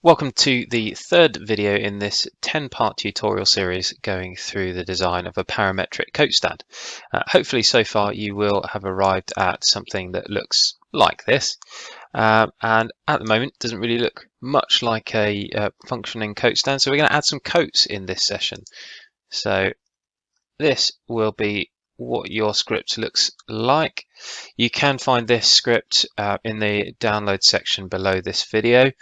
Welcome to the third video in this 10-part tutorial series going through the design of a parametric coat stand. Hopefully so far you will have arrived at something that looks like this, and at the moment doesn't really look much like a functioning coat stand, so we're going to add some coats in this session. So this will be what your script looks like. You can find this script in the download section below this video,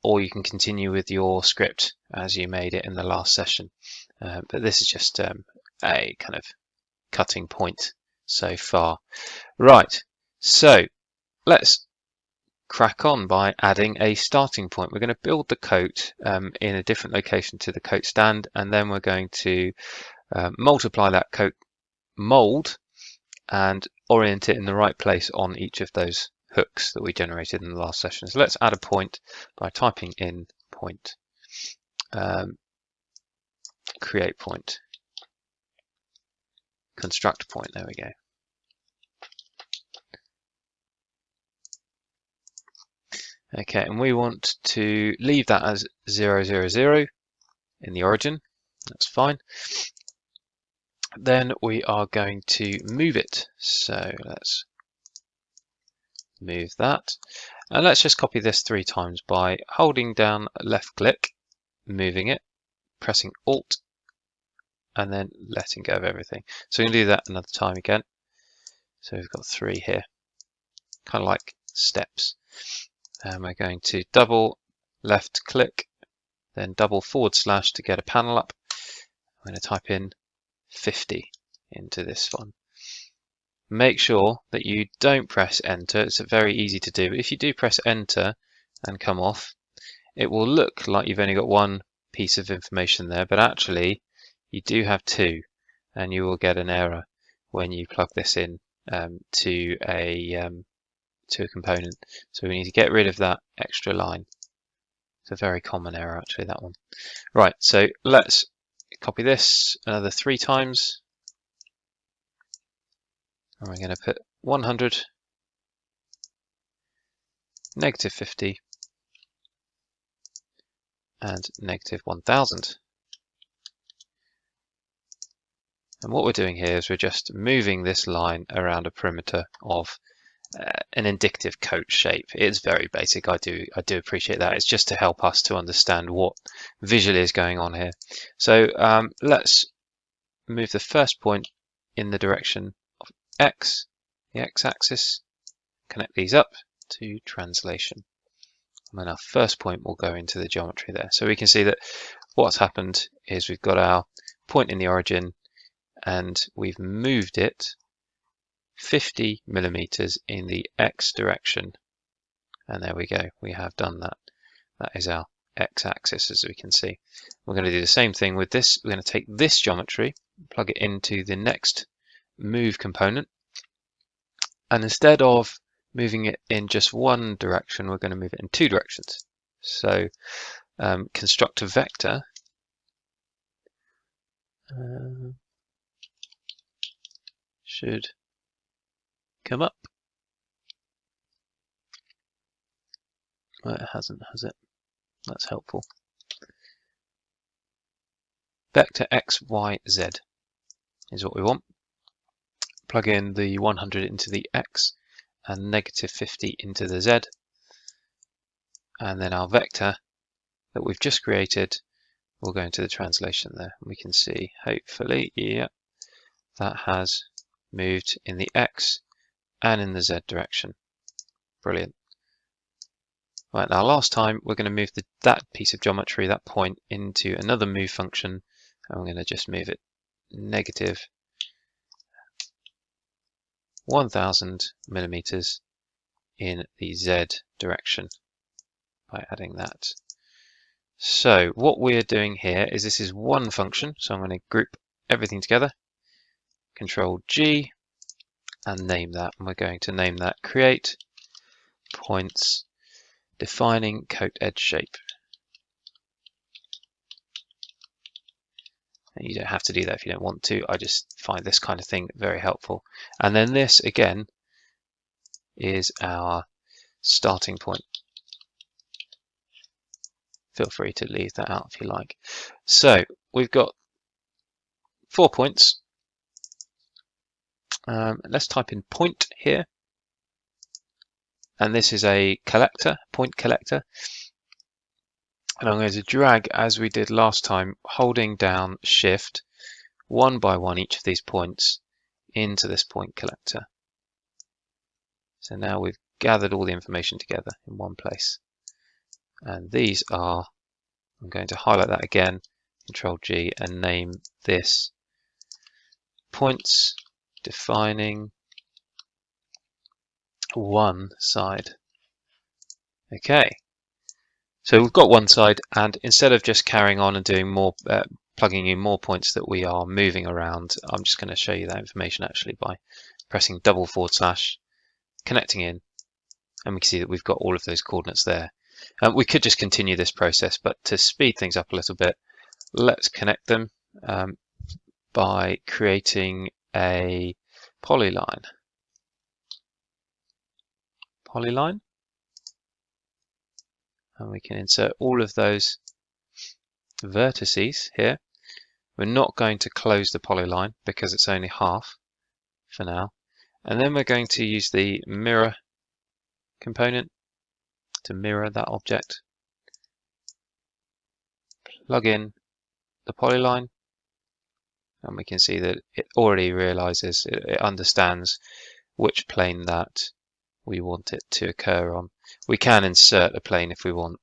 or you can continue with your script as you made it in the last session. But this is just a kind of cutting point so far. Right, so let's crack on by adding a starting point. We're going to build the coat in a different location to the coat stand, and then we're going to multiply that coat mold and orient it in the right place on each of those hooks that we generated in the last session. So let's add a point by typing in point, create point, construct point. There we go. Okay, and we want to leave that as 0, 0, 0 in the origin. That's fine. Then we are going to move it. So let's move that. And let's just copy this 3 times by holding down left click, moving it, pressing Alt, and then letting go of everything. So we're going to do that another time again. So we've got 3 here, kind of like steps. And we're going to double left click, then double / to get a panel up. I'm going to type in 50 into this one. Make sure that you don't press enter. It's very easy to do, but if you do press enter and come off, it will look like you've only got 1 piece of information there, but actually you do have 2, and you will get an error when you plug this in to a component. So we need to get rid of that extra line. It's a very common error actually, that one. Right, so let's copy this another 3 times. And we're going to put 100, -50, and -1000. And what we're doing here is we're just moving this line around a perimeter of an indicative coat shape. It's very basic. I do appreciate that. It's just to help us to understand what visually is going on here. So let's move the first point in the direction of X, the X-axis, connect these up to translation. And then our first point will go into the geometry there. So we can see that what's happened is we've got our point in the origin and we've moved it 50 millimeters in the X direction. And there we go. We have done that. That is our X-axis, as we can see. We're going to do the same thing with this. We're going to take this geometry, plug it into the next move component. And instead of moving it in just one direction, we're going to move it in 2 directions. So construct a vector. Should come up. Well, it hasn't, has it? That's helpful. Vector X, Y, Z is what we want. Plug in the 100 into the X and -50 into the Z. And then our vector that we've just created will go into the translation there. We can see, hopefully, yeah, that has moved in the X and in the Z direction. Brilliant. Right, now last time we're going to move that piece of geometry, that point, into another move function, and we're going to just move it -1000 millimeters in the Z direction by adding that. So what we're doing here is this is one function, so I'm going to group everything together, Control G, and name that. And we're going to name that create points defining coat edge shape. And you don't have to do that if you don't want to. I just find this kind of thing very helpful. And then this again is our starting point. feel free to leave that out if you like. So we've got 4 points. Let's type in point here, and this is a collector, point collector, and I'm going to drag, as we did last time, holding down shift one by one each of these points into this point collector. So now we've gathered all the information together in one place, and these are, I'm going to highlight that again, Control G, and name this points defining one side. Okay, so we've got one side, and instead of just carrying on and doing more, plugging in more points that we are moving around, I'm just going to show you that information actually by pressing /, connecting in, and we can see that we've got all of those coordinates there. We could just continue this process, but to speed things up a little bit, let's connect them by creating a polyline. And we can insert all of those vertices here. We're not going to close the polyline because it's only half for now. And then we're going to use the mirror component to mirror that object. Plug in the polyline, and we can see that it already realizes, it understands which plane that we want it to occur on. We can insert a plane if we want,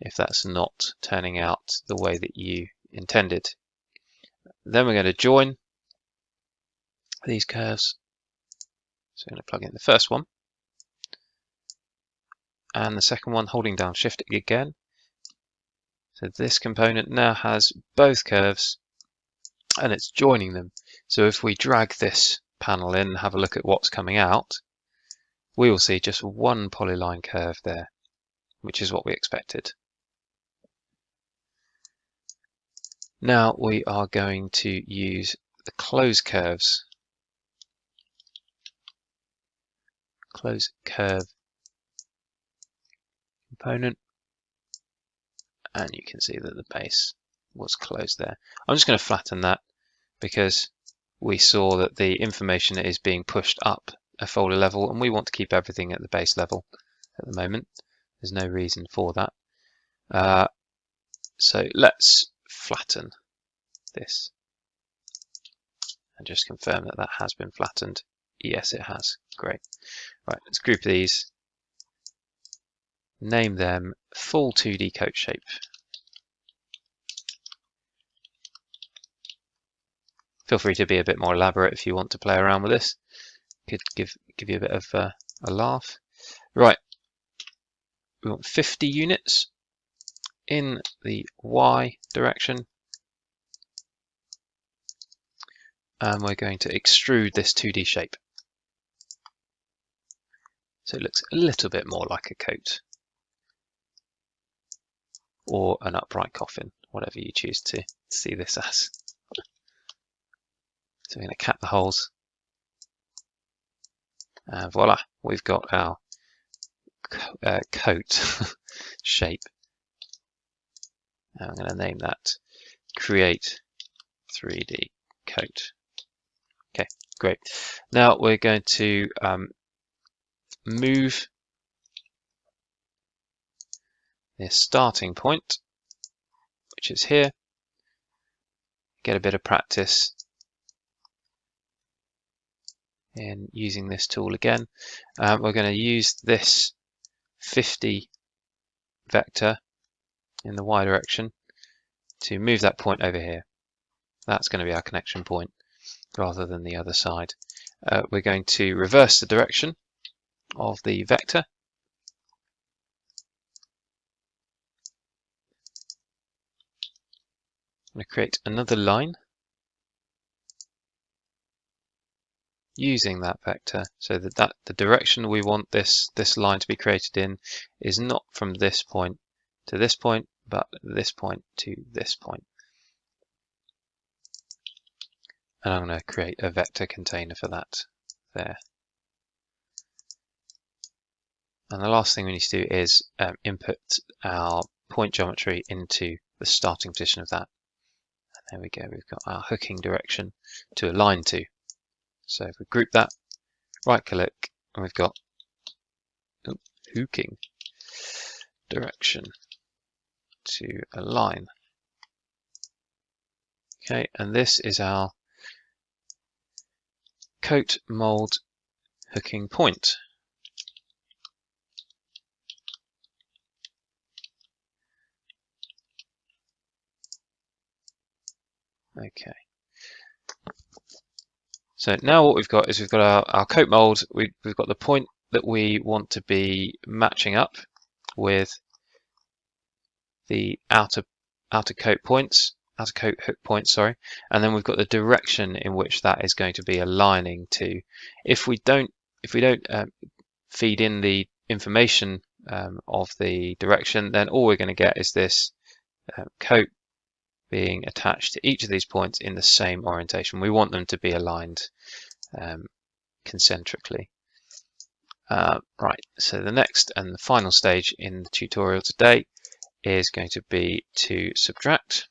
if that's not turning out the way that you intended. Then we're going to join these curves. So I'm going to plug in the first one and the second one, holding down shift again. So this component now has both curves and it's joining them. So if we drag this panel in and have a look at what's coming out, we will see just one polyline curve there, which is what we expected. Now we are going to use the close curves, close curve component, and you can see that the base was closed there. I'm just going to flatten that because we saw that the information is being pushed up a folder level, and we want to keep everything at the base level at the moment. There's no reason for that. So let's flatten this and just confirm that that has been flattened. Yes, it has. Great. Right, let's group these, name them full 2D coat shape. Feel free to be a bit more elaborate if you want to play around with this. Could give you a bit of a laugh. Right, we want 50 units in the Y direction, and we're going to extrude this 2D shape so it looks a little bit more like a coat or an upright coffin, whatever you choose to see this as. So we're going to cap the holes, and voila, we've got our coat shape. And I'm going to name that Create 3D Coat. Okay, great. Now we're going to move the starting point, which is here. Get a bit of practice in using this tool again. We're going to use this 50 vector in the Y direction to move that point over here. That's going to be our connection point rather than the other side. We're going to reverse the direction of the vector. I'm going to create another line using that vector so that the direction we want this line to be created in is not from this point to this point, but this point to this point. And I'm going to create a vector container for that there. And the last thing we need to do is input our point geometry into the starting position of that. And there we go, we've got our hooking direction to align to. So if we group that, right click, and we've got hooking direction to align. Okay, and this is our coat mold hooking point. Okay. So now what we've got is we've got our coat mold. We've got the point that we want to be matching up with the outer coat points, outer coat hook points, sorry, and then we've got the direction in which that is going to be aligning to. If we don't feed in the information of the direction, then all we're going to get is this coat being attached to each of these points in the same orientation. We want them to be aligned concentrically. Right, so the next and the final stage in the tutorial today is going to be to subtract.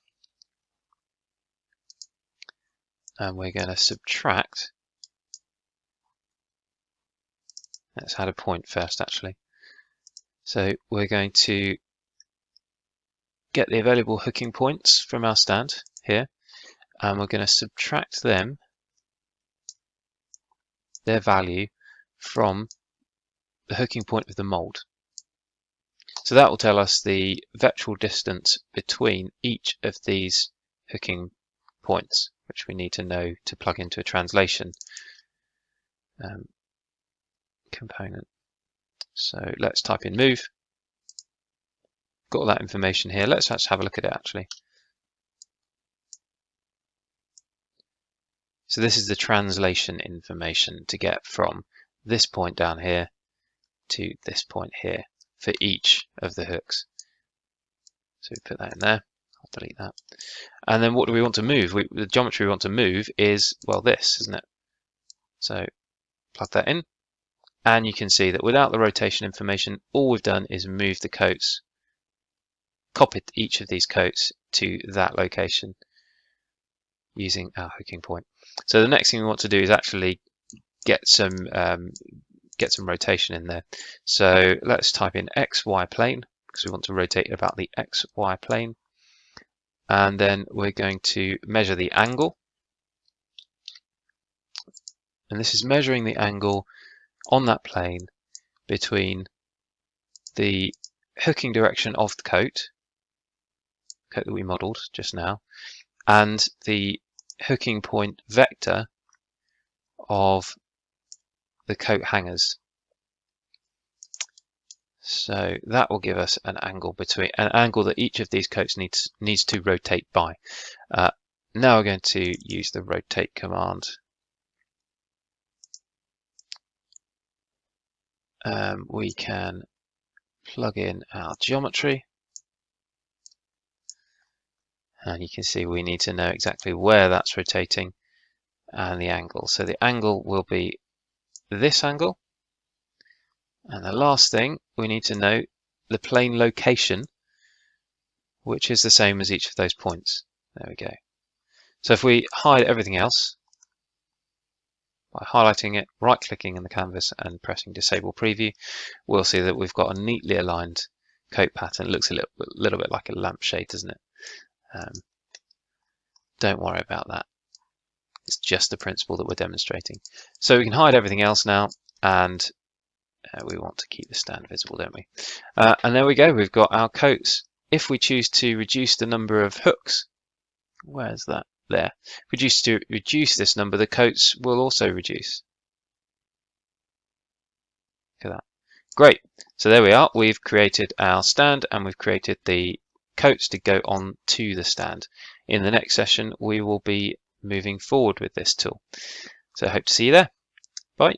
And we're going to subtract. Let's add a point first, actually. So we're going to get the available hooking points from our stand here, and we're going to subtract them, their value, from the hooking point of the mold. So that will tell us the vectoral distance between each of these hooking points, which we need to know to plug into a translation component. So let's type in move. Got all that information here. Let's have a look at it actually. So this is the translation information to get from this point down here to this point here for each of the hooks. So we put that in there. I'll delete that. And then what do we want to move? The geometry we want to move is, well, this, isn't it? So plug that in. And you can see that without the rotation information, all we've done is move the coats, copied each of these coats to that location using our hooking point. So the next thing we want to do is actually get some rotation in there. So let's type in XY plane because we want to rotate about the XY plane. And then we're going to measure the angle. And this is measuring the angle on that plane between the hooking direction of the coat that we modeled just now, and the hooking point vector of the coat hangers. So that will give us an angle that each of these coats needs to rotate by. Now we're going to use the rotate command. We can plug in our geometry, and you can see we need to know exactly where that's rotating and the angle. So the angle will be this angle, and the last thing we need to know the plane location, which is the same as each of those points. There we go. So if we hide everything else by highlighting it, right-clicking in the canvas and pressing disable preview, we'll see that we've got a neatly aligned coat pattern. It looks a little bit like a lampshade, doesn't it? Don't worry about that. It's just the principle that we're demonstrating. So we can hide everything else now, and we want to keep the stand visible, don't we? And there we go, we've got our coats. If we choose to reduce the number of hooks, where's that? There. If we choose to reduce this number, the coats will also reduce. Look at that. Great. So there we are. We've created our stand and we've created the coats to go on to the stand. In the next session, we will be moving forward with this tool. So I hope to see you there. Bye.